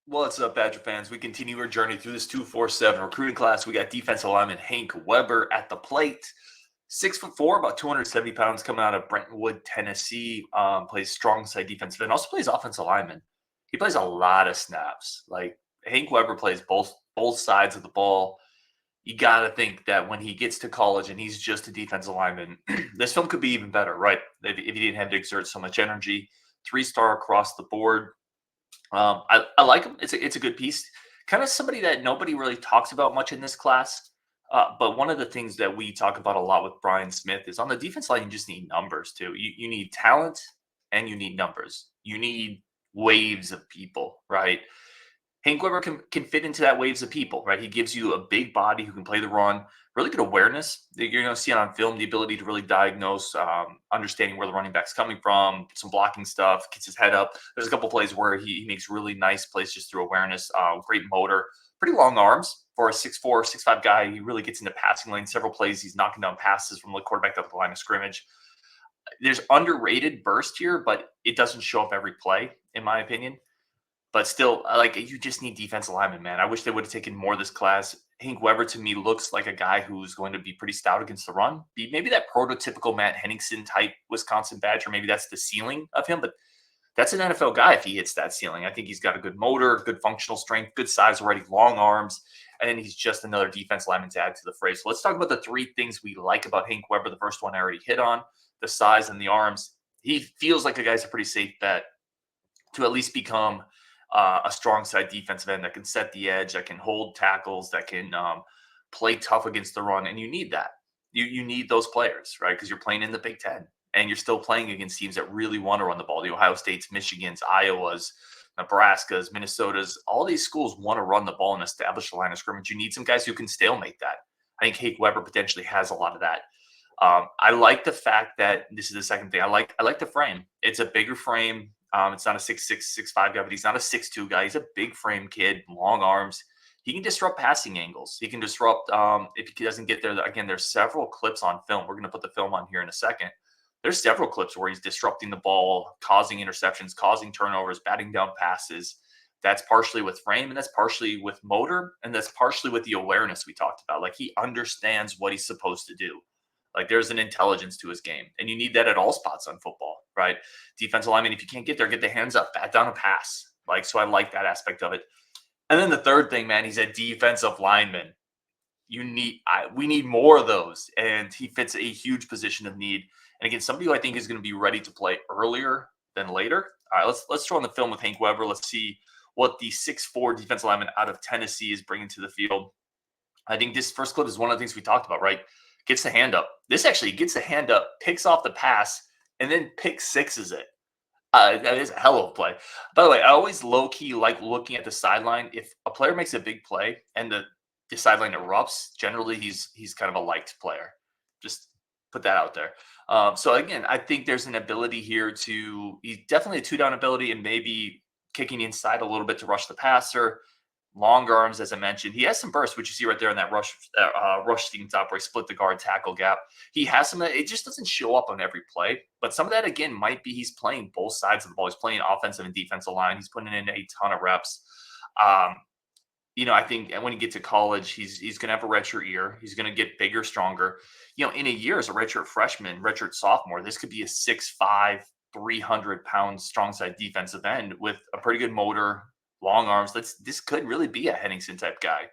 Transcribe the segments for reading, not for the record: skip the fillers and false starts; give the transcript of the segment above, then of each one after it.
What's up, Badger fans? We continue our journey through this 247 recruiting class. We got defensive lineman Hank Weber at the plate. 6'4", about 270 pounds, coming out of Brentwood, Tennessee. Plays strong side defensive end. Also plays offensive lineman. He plays a lot of snaps. Like Hank Weber plays both sides of the ball. You got to think that when he gets to college and he's just a defensive lineman, this film could be even better, right? If he didn't have to exert so much energy. 3-star across the board. I like him. It's a good piece. Kind of somebody that nobody really talks about much in this class. But one of the things that we talk about a lot with Brian Smith is on the defense line, you just need numbers too. You need talent and you need numbers. You need waves of people, right? Hank Weber can fit into that waves of people, right? He gives you a big body who can play the run, really good awareness. You're going to see it on film, the ability to really diagnose, understanding where the running back's coming from, some blocking stuff, gets his head up. There's a couple plays where he makes really nice plays just through awareness. Great motor, pretty long arms for a 6'4", 6'5" guy. He really gets into passing lane. Several plays, he's knocking down passes from the quarterback to the line of scrimmage. There's underrated burst here, but it doesn't show up every play, in my opinion. But still, like, you just need defensive linemen, man. I wish they would have taken more of this class. Hank Weber to me looks like a guy who's going to be pretty stout against the run. Be maybe that prototypical Matt Henningsen type Wisconsin Badger. Maybe that's the ceiling of him, but that's an NFL guy if he hits that ceiling. I think he's got a good motor, good functional strength, good size already, long arms, and then he's just another defense lineman to add to the fray. So let's talk about the three things we like about Hank Weber. The first one I already hit on, the size and the arms. He feels like a guy's a pretty safe bet to at least become a strong side defensive end that can set the edge, that can hold tackles, that can play tough against the run. And you need that. You need those players, right? Because you're playing in the Big Ten and you're still playing against teams that really want to run the ball. The Ohio States, Michigans, Iowas, Nebraskas, Minnesotas, all these schools want to run the ball and establish a line of scrimmage. You need some guys who can stalemate that. I think Hank Weber potentially has a lot of that. I like the fact that this is the second thing. I like the frame. It's a bigger frame. It's not a 6'6", 6'5" guy, but he's not a 6'2" guy. He's a big frame kid, long arms. He can disrupt passing angles. He can disrupt if he doesn't get there. Again, there's several clips on film. We're going to put the film on here in a second. There's several clips where he's disrupting the ball, causing interceptions, causing turnovers, batting down passes. That's partially with frame, and that's partially with motor, and that's partially with the awareness we talked about. Like, he understands what he's supposed to do. Like, there's an intelligence to his game, and you need that at all spots on football, right? Defensive lineman, if you can't get there, get the hands up, bat down a pass. Like, so I like that aspect of it. And then the third thing, man, he's a defensive lineman. We need more of those, and he fits a huge position of need. And again, somebody who I think is going to be ready to play earlier than later. All right, let's throw in the film with Hank Weber. Let's see what the 6'4" defensive lineman out of Tennessee is bringing to the field. I think this first clip is one of the things we talked about, right? Gets the hand up. This actually gets the hand up, picks off the pass, and then pick sixes it. That is a hell of a play. By the way, I always low-key like looking at the sideline. If a player makes a big play and the sideline erupts, generally he's kind of a liked player. Just put that out there. So again, I think there's an ability here he's definitely a two-down ability and maybe kicking inside a little bit to rush the passer. Long arms, as I mentioned. He has some burst, which you see right there in that rush scheme top where he split the guard tackle gap. He has some of that. It just doesn't show up on every play. But some of that, again, might be he's playing both sides of the ball. He's playing offensive and defensive line. He's putting in a ton of reps. I think when he gets to college, he's going to have a redshirt year. He's going to get bigger, stronger. In a year as a redshirt freshman, redshirt sophomore, this could be a 6'5", 300-pound strong side defensive end with a pretty good motor, long arms. This could really be a Henningsen type guy,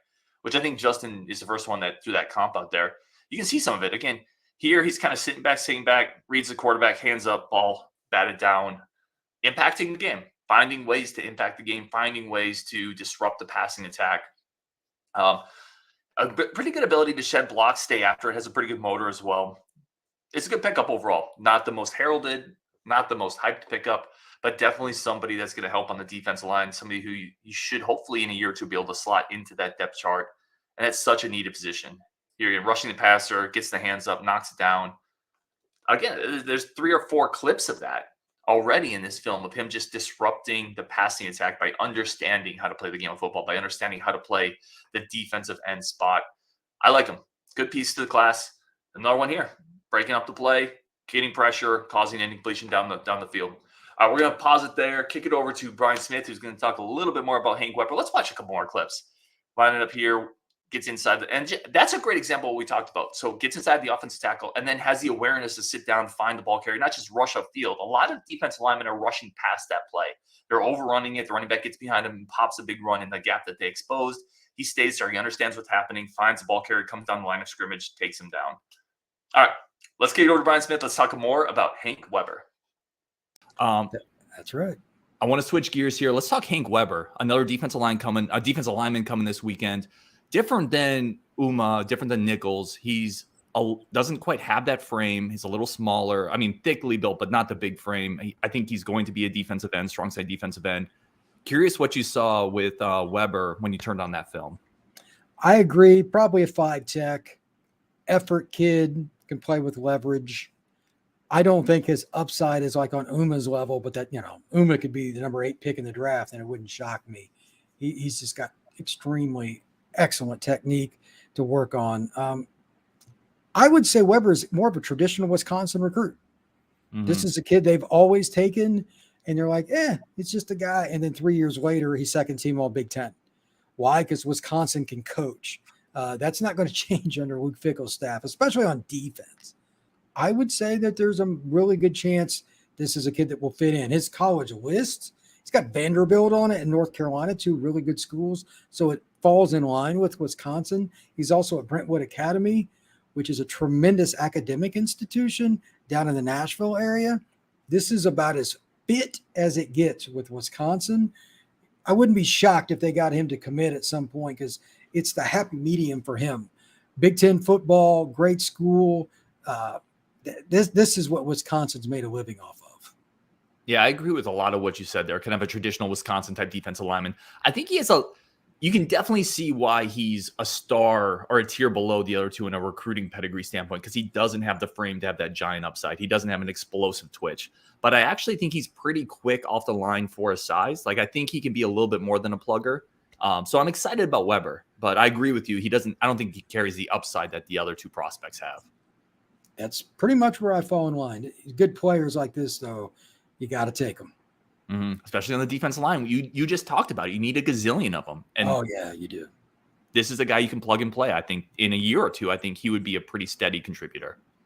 which I think Justin is the first one that threw that comp out there. You can see some of it. Again, here he's kind of sitting back, reads the quarterback, hands up, ball batted down, impacting the game, finding ways to impact the game, finding ways to disrupt the passing attack. A pretty good ability to shed blocks, stay after it, has a pretty good motor as well. It's a good pickup overall. Not the most heralded, not the most hyped pickup, but definitely somebody that's going to help on the defensive line, somebody who you should hopefully in a year or two be able to slot into that depth chart. And it's such a needed position. You're rushing the passer, gets the hands up, knocks it down. Again, there's 3 or 4 clips of that already in this film of him just disrupting the passing attack by understanding how to play the game of football, by understanding how to play the defensive end spot. I like him. Good piece to the class. Another one here, breaking up the play, getting pressure, causing an incompletion down the field. We're going to pause it there, kick it over to Brian Smith, who's going to talk a little bit more about Hank Weber. Let's watch a couple more clips. Line it up here, gets inside. And that's a great example of what we talked about. So gets inside the offensive tackle and then has the awareness to sit down, find the ball carrier, not just rush upfield. A lot of defensive linemen are rushing past that play. They're overrunning it. The running back gets behind him and pops a big run in the gap that they exposed. He stays there. He understands what's happening, finds the ball carrier, comes down the line of scrimmage, takes him down. All right, let's get it over to Brian Smith. Let's talk more about Hank Weber. That's right. I want to switch gears here. Let's talk Hank Weber, another defensive lineman coming this weekend. Different than Uma, different than Nichols. Doesn't quite have that frame. He's a little smaller. I mean, thickly built, but not the big frame. I think he's going to be a defensive end, strong side defensive end. Curious what you saw with Weber when you turned on that film. I agree. Probably a 5 tech, effort kid, can play with leverage. I don't think his upside is like on Uma's level, but that, Uma could be the number 8 pick in the draft and it wouldn't shock me. He's just got extremely excellent technique to work on. I would say Weber is more of a traditional Wisconsin recruit. Mm-hmm. This is a kid they've always taken, and they're like, it's just a guy. And then 3 years later, he's second team all Big Ten. Why? Because Wisconsin can coach. That's not going to change under Luke Fickell's staff, especially on defense. I would say that there's a really good chance this is a kid that will fit in. His college list, he's got Vanderbilt on it and North Carolina, 2 really good schools. So it falls in line with Wisconsin. He's also at Brentwood Academy, which is a tremendous academic institution down in the Nashville area. This is about as fit as it gets with Wisconsin. I wouldn't be shocked if they got him to commit at some point because it's the happy medium for him. Big Ten football, great school. This is what Wisconsin's made a living off of. Yeah, I agree with a lot of what you said there. Kind of a traditional Wisconsin type defensive lineman. I think you can definitely see why he's a star or a tier below the other two in a recruiting pedigree standpoint, because he doesn't have the frame to have that giant upside. He doesn't have an explosive twitch, but I actually think he's pretty quick off the line for his size. Like, I think he can be a little bit more than a plugger. So I'm excited about Weber, but I agree with you. I don't think he carries the upside that the other 2 prospects have. That's pretty much where I fall in line. Good players like this, though, you got to take them. Mm-hmm. Especially on the defensive line. You just talked about it. You need a gazillion of them. And oh, yeah, you do. This is a guy you can plug and play. I think in a year or 2, I think he would be a pretty steady contributor.